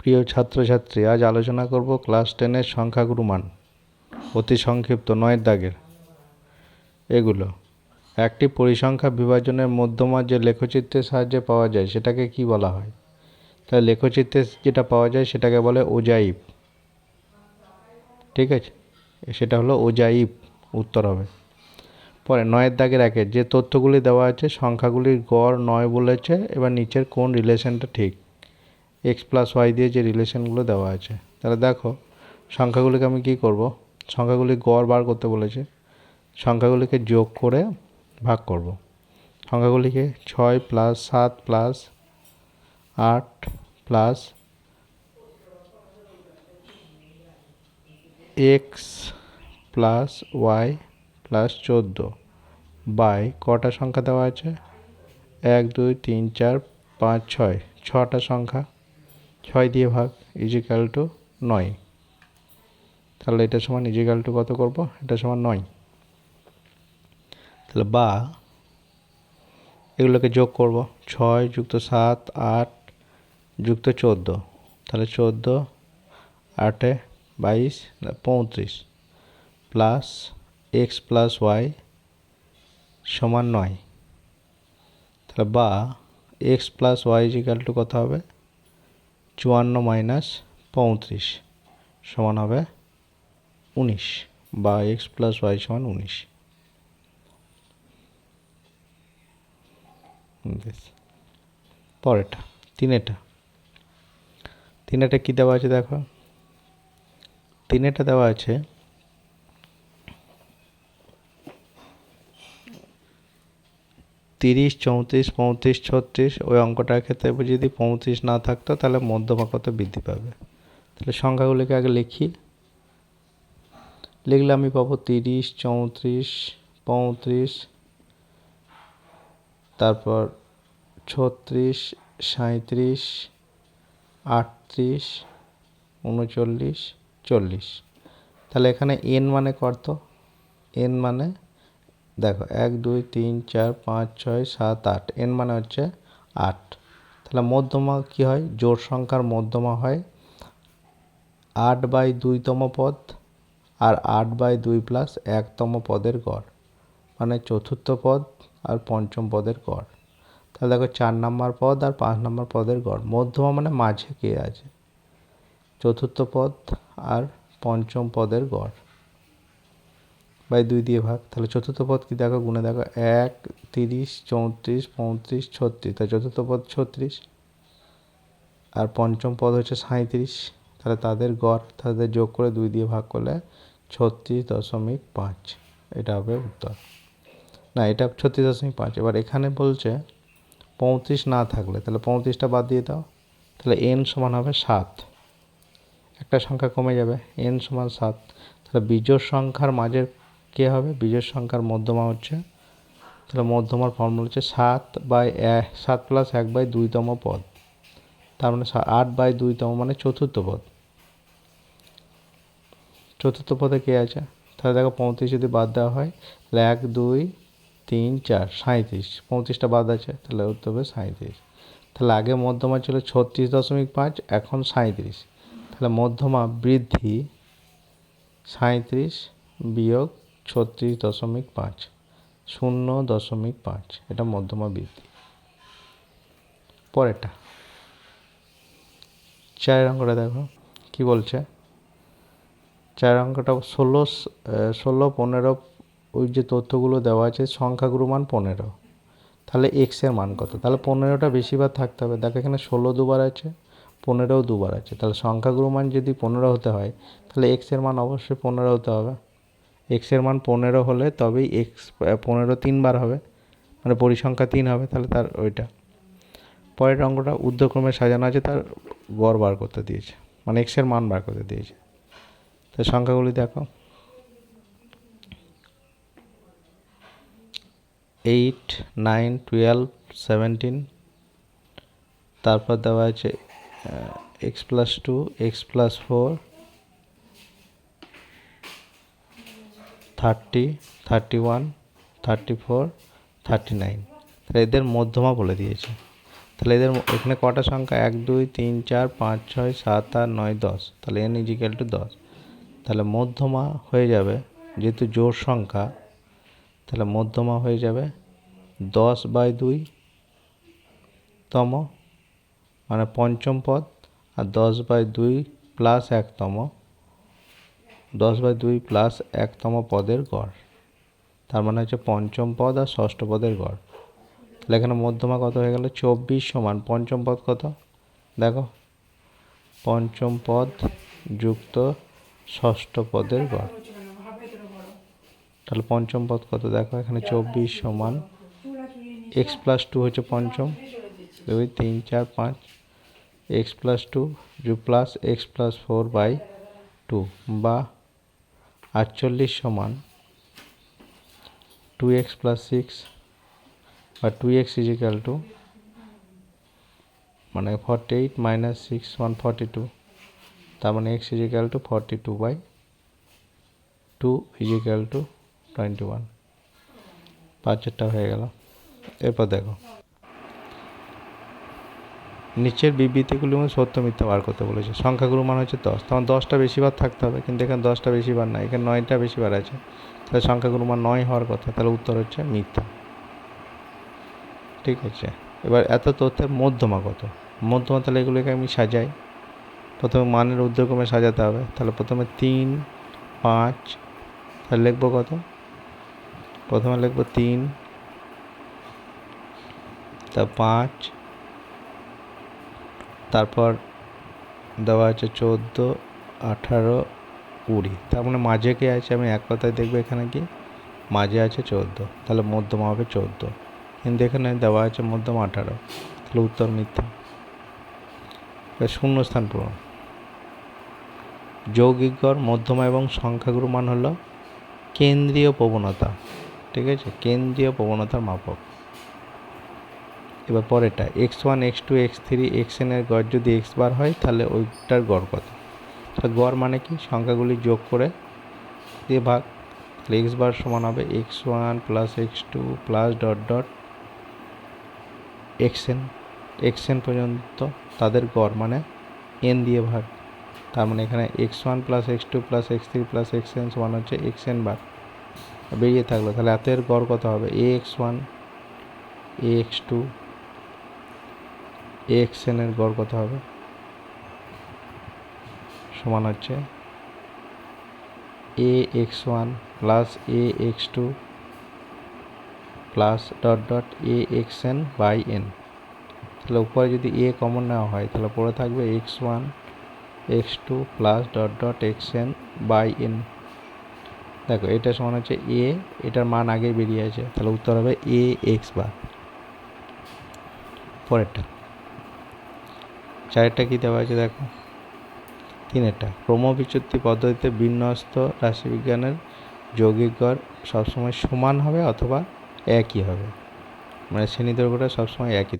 প্রিয় ছাত্রছাত্রী, আজ আলোচনা করব ক্লাস 10-এর সংখ্যাগুরু মান, অতি সংক্ষিপ্ত 9 দাগের। এগুলো একটি পরিসংখ্যা বিভাজনের মধ্যমা যে লেখচিত্রের সাহায্যে পাওয়া যায় সেটাকে কি বলা হয়? তাই লেখচিত্রে যেটা পাওয়া যায় সেটাকে বলে ওজাইভ। ঠিক আছে, সেটা হলো ওজাইভ, উত্তর হবে। পরে 9 দাগের 1-এর যে তথ্যগুলি দেওয়া আছে সংখ্যাগুলির গড় 9 বলেছে, এবার নিচের কোন রিলেশনটা ঠিক? এক্স প্লাস ওয়াই দিয়ে যে রিলেশনগুলো দেওয়া আছে, তাহলে দেখো সংখ্যাগুলিকে আমি কি করব, সংখ্যাগুলি গড় বার করতে বলেছে, সংখ্যাগুলিকে যোগ করে ভাগ করব। সংখ্যাগুলিকে 6 plus 7 plus 8 plus x plus y plus 14 by কটা সংখ্যা দেওয়া আছে? 1 2 3 4 5 6, 6টা সংখ্যা, 6 দিয়ে ভাগ ইজিক্যাল টু 9। তাহলে এটা সমান ইজিক্যাল টু কত করব? এটা সমান 9। তাহলে বা এগুলোকে যোগ করব, 6 যুক্ত 7 8 যুক্ত 14, তাহলে 14 8 22 35 প্লাস এক্স প্লাস ওয়াই সমান 9। তাহলে বা x plus y equal to কত হবে? 54 মাইনাস 35 সমান হবে 19, বা এক্স প্লাস ওয়াই সমান 19। পরেরটা তিনেটা কী দেওয়া আছে দেখো, তিনেটা দেওয়া আছে 30 34 35 36। ওই অঙ্কটার ক্ষেত্রে যদি 35 না থাকতো তাহলে মধ্যমা কত বৃদ্ধি পাবে। তাহলে সংখ্যাগুলিকে আগে লিখলে আমি পাবো 30 34 35, তারপর 36 37 38 39 40। তাহলে এখানে এন মানে কত? এন মানে দেখো 1 2 3 4 5 6 7 8, এন মানে হচ্ছে 8। তাহলে মধ্যমা কি হয়? জোড় সংখ্যার মধ্যমা হয় 8/2তম পদ আর 8/2 প্লাস 1তম পদের গড়, মানে চতুর্থ পদ আর পঞ্চম পদের গড়। তাহলে দেখো 4 নম্বর পদ আর 5 নম্বর পদের গড়, মধ্যমা মানে মাঝে কে আছে, চতুর্থ পদ আর পঞ্চম পদের গড় বাই 2 দিয়ে ভাগ। তাহলে চতুর্থ পদ কি দেখো, গুণে দেখো 1 30 34 35 36, তাই চতুর্থ পদ 36 আর পঞ্চম পদ হচ্ছে 37। তাহলে তাদের গড়, তাদের যোগ করে 2 দিয়ে ভাগ করলে 36.5, এটা হবে উত্তর। না, এটা 36.5। এবার এখানে বলছে 35 না থাকলে, তাহলে 35টা বাদ দিয়ে দাও, তাহলে এন সমান হবে 7, একটা সংখ্যা কমে যাবে, এন সমান 7। তাহলে বিজোড় সংখ্যার মাঝের কে হবে? বিজোড় সংখ্যার মধ্যমা হচ্ছে, তাহলে মধ্যমার ফর্মুলা হচ্ছে 7 প্লাস 1/2তম পদ, তার মানে 8/2তম মানে চতুর্থ পদ। চতুর্থ পদে কে আছে? তাহলে দেখো 35 যদি বাদ দেওয়া হয় তাহলে 1 2 3 4 37, 35টা বাদ আছে, তাহলে উত্তর হবে 37। তাহলে আগে মধ্যমা ছিল 36.5, এখন 37, তাহলে মধ্যমা বৃদ্ধি 37 বিয়োগ 36.5, 0.5, এটা মধ্যমা বৃদ্ধি। পরেরটা 4 অঙ্কটা দেখো কি বলছে। 4 অঙ্কটা 16 15, ওই যে তথ্যগুলো দেওয়া আছে সংখ্যাগুরু মান 15, তাহলে এক্সের মান কত? তাহলে 15টা বেশিবার থাকতে হবে। দেখো এখানে 16 দুবার আছে, 15ও দুবার আছে, তাহলে সংখ্যাগুরু মান যদি 15 হতে হয় তাহলে এক্সের মান অবশ্যই 15 হতে হবে। এক্সের মান 15 হলে তবেই এক্স 15 3বার হবে, মানে পরিসংখ্যা 3 হবে, তাহলে তার ওইটা। পরের অঙ্কটা ঊর্ধ্বক্রমে সাজানো আছে, তার গড় বার করতে দিয়েছে, মানে এক্সের মান বার করতে দিয়েছে। তো সংখ্যাগুলি দেখো 8 9 12 17, তারপর দেওয়া আছে এক্স প্লাস 2 এক্স প্লাস 4 30 31 34 39। তাহলে এদের মধ্যমা বলে দিয়েছে। তাহলে এদের এখানে কটা সংখ্যা 1 2 3 4 5 6 7 8 9 10, তাহলে n ইজিক্যাল টু 10। তাহলে মধ্যমা হয়ে যাবে, যেহেতু জোড় সংখ্যা, তাহলে মধ্যমা হয়ে যাবে 10/2 তম, মানে পঞ্চম পদ, আর 10/2 প্লাস 1তম, 10/2 প্লাস 1তম পদের গড়, তার মানে হচ্ছে পঞ্চম পদ আর ষষ্ঠ পদের গড়। তাহলে এখানে মধ্যমা কত হয়ে গেল? 24 সমান পঞ্চম পদ কত দেখো, পঞ্চম পদ যুক্ত ষষ্ঠ পদের গড়। তাহলে পঞ্চম পদ কত দেখো, এখানে 24 সমান x+2 হচ্ছে পঞ্চম, 2 3 4 5, x+2 প্লাস x+4/2 বা 48 সমান 2x + 6 বা 2x ইজিক্যাল টু, মানে 48 - 6 = 42, তার মানে x equal to 42/2 equal to 21। 5টা হয়ে গেল। এরপর দেখো নিচের বিবৃতিগুলি সত্য মিথ্যা বার করতে বলেছে। সংখ্যাগুলোর মান হচ্ছে 10, তখন 10টা বেশিবার থাকতে হবে, কিন্তু এখানে 10টা বেশিবার না, এখানে 9টা বেশিবার আছে, তাহলে সংখ্যাগুলোর মান 9 হওয়ার কথা, তাহলে উত্তর হচ্ছে মিথ্যা। ঠিক আছে, এবার এত তথ্যের মধ্যমা কত? মধ্যমা, তাহলে এগুলোকে আমি সাজাই। প্রথমে মানের ঊর্ধ্বক্রমে সাজাতে হবে, তাহলে প্রথমে 3 5, তাহলে লিখবো কত? প্রথমে লিখবো 3, তা 5, তারপর দেওয়া আছে 14 18 20, তার মানে মাঝে কে আছে? আমি এক কথায় দেখবো এখানে কি মাঝে আছে 14, তাহলে মধ্যমা হবে 14, কিন্তু এখানে দেওয়া আছে মধ্যমা 18, তাহলে উত্তর মিথ্যা। শূন্যস্থান পূরণ। যৌগিক গড়, মধ্যমা এবং সংখ্যাগুরু মান হলো কেন্দ্রীয় প্রবণতা। ঠিক আছে, কেন্দ্রীয় প্রবণতার মাপক। এবার পরেরটা x1 x2 x3 xn এর গড় যদি x বার হয়, তাহলে ওইটার গড় কত? তাহলে গড় মানে কি? সংখ্যাগুলি যোগ করে দিয়ে ভাগ, তাহলে x বার সমান হবে x1 plus x2 plus dot dot xn পর্যন্ত তাদের গড়, মানে n দিয়ে ভাগ, তার মানে এখানে x1 plus x2 plus x3 plus xn সমান হচ্ছে xn বার বেরিয়ে থাকলো। তাহলে এত এর গড় কত হবে? ax1 ax2 axn এর গড় কত হবে? সমান হচ্ছে ax1 plus ax2 plus dot dot axn/n। তাহলে উপরে যদি a কমন নেওয়া হয়, তাহলে পড়ে থাকবে x1 x2 plus dot dot xn/n। দেখো এটা সমান হচ্ছে a, এটার মান আগে বেরিয়ে আছে, তাহলে উত্তর হবে ax বার। পরেরটা 4টা কি দেওয়া আছে দেখো, 3টা ক্রমবিচ্যুতি পদ্ধতিতে বিন্যস্ত রাশিবিজ্ঞানের যৌগিক গড় সবসময় সমান হবে অথবা একই হবে, মানে শ্রেণী দৈর্ঘ্যটা সবসময় একই।